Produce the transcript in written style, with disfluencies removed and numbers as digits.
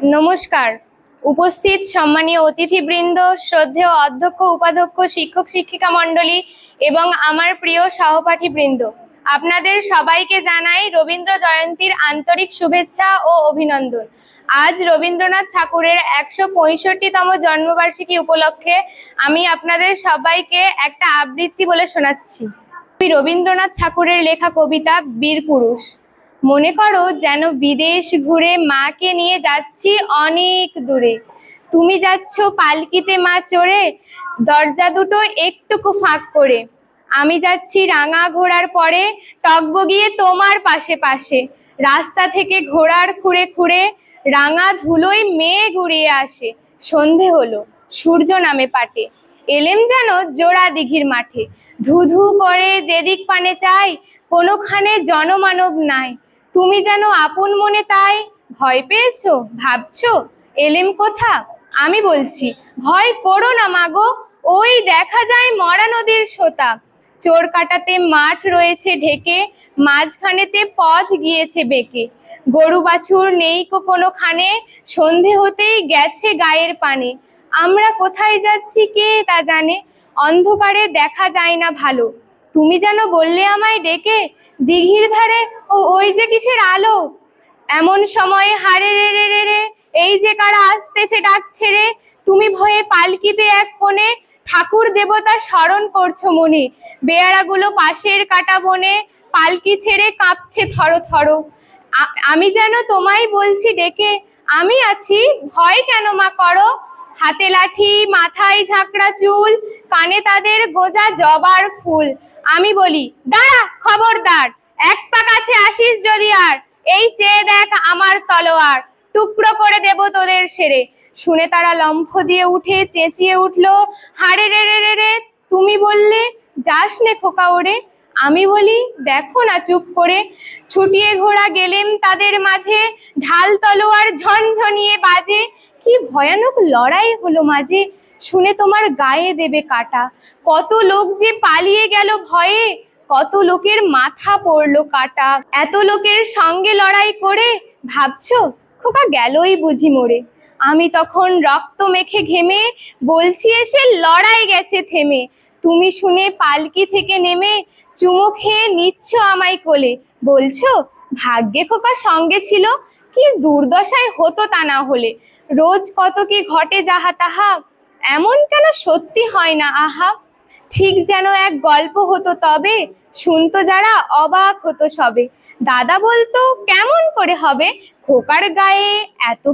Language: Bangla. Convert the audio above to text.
নমস্কার। উপস্থিত সম্মানীয় অতিথিবৃন্দ, শ্রদ্ধেয় অধ্যক্ষ, উপাধ্যক্ষ, শিক্ষক শিক্ষিকা মণ্ডলী এবং আমার প্রিয় সহপাঠীবৃন্দ, আপনাদের সবাইকে জানাই রবীন্দ্র জয়ন্তীর আন্তরিক শুভেচ্ছা ও অভিনন্দন। আজ রবীন্দ্রনাথ ঠাকুরের ১৬৫তম জন্মবার্ষিকী উপলক্ষে আমি আপনাদের সবাইকে একটা আবৃত্তি বলে শোনাচ্ছি। রবীন্দ্রনাথ ঠাকুরের লেখা কবিতা বীরপুরুষ। মনে করো যেন বিদেশ ঘুরে মাকে নিয়ে যাচ্ছি অনেক দূরে। তুমি যাচ্ছ পালকিতে মা চড়ে, দরজা দুটো একটুকু ফাঁক করে। আমি যাচ্ছি রাঙা ঘোড়ার পরে, টগবগিয়ে তোমার পাশে পাশে। রাস্তা থেকে ঘোড়ার খুঁড়ে খুঁড়ে রাঙা ধুলোয় মেয়ে ঘুরিয়ে আসে। সন্ধে হলো, সূর্য নামে পাটে, এলেম যেন জোড়া দিঘির মাঠে। ধু ধু করে যেদিক পানে চাই, কোনোখানে জনমানব নাই। তুমি যেন আপন মনে তাই ভয় পেয়েছো, ভাবছো এলেম কোথা? আমি বলছি ভয় করো না মাগো, ওই দেখা যায় মরা নদীর সোতা। চোর কাটাতে মাঠ রয়েছে ঢেকে, মাঝখানেতে পথ গিয়েছে বেঁকে। গরু বাছুর নেই কোনোখানে, সন্ধে হতেই গেছে গায়ের পানে। আমরা কোথায় যাচ্ছি কে তা জানে, অন্ধকারে দেখা যায় না ভালো। তুমি যেন বললে আমায় ডেকে, দিঘির ধারে ওই যে কিসের আলো। এমন সময় হারে রে রে রে রে, এই যে কারা আসতেছে ডাক ছেড়ে। তুমি ভয়ে পালকিতে এক কোণে, ঠাকুর দেবতা স্মরণ করছো মনে। বেয়ারাগুলো পাশের কাটা বনে, পালকি ছেড়ে কাঁপছে থরো থরো। আমি যেন তোমায় বলছি ডেকে, আমি আছি, ভয় কেন মা করো। হাতে লাঠি, মাথায় ঝাঁকড়া চুল, কানে তাদের গোজা জবার ফুল। আমি বলি দাঁড়া, খবরদার, এক পা কাছে আসিস যদি আর, এই চেয়ে দেখ আমার তলোয়ার, টুকরো করে দেব তোদের সেরে। শুনে তারা লম্ফ দিয়ে উঠে চেঁচিয়ে উঠলো, হারে রে রে রে রে, তুমি বললে যাস নে খোকা ওরে। আমি বলি দেখো না চুপ করে। ছুটিয়ে ঘোড়া গেলেম তাদের মাঝে, ঢাল তলোয়ার ঝনঝনিয়ে বাজে। কি ভয়ানক লড়াই হলো মাঝে, শুনে তোমার গায়ে দেবে কাটা। কত লোক যে পালিয়ে গেল ভয়ে, কত লোকের মাথা পড়লো কাটা। এত লোকের সঙ্গে লড়াই করে, ভাবছো খোকা গেলই বুঝি মরে। আমি তখন রক্ত মেখে ঘেমে বলছি এসে লড়াই গেছে থেমে। তুমি শুনে পালকি থেকে নেমে চুমো খেয়ে নিচ্ছ আমায় কোলে। বলছো ভাগ্যে খোকা সঙ্গে ছিল, কি দুর্দশায় হতো তা না হলে। রোজ কত কি ঘটে যাহা তাহা, এমন কেন সত্যি হয় না আহা। ঠিক যেন এক গল্প হতো তবে, শুনতো যারা অবাক হতো সবে। দাদা বলতো কেমন করে হবে, খোকার গায়ে এত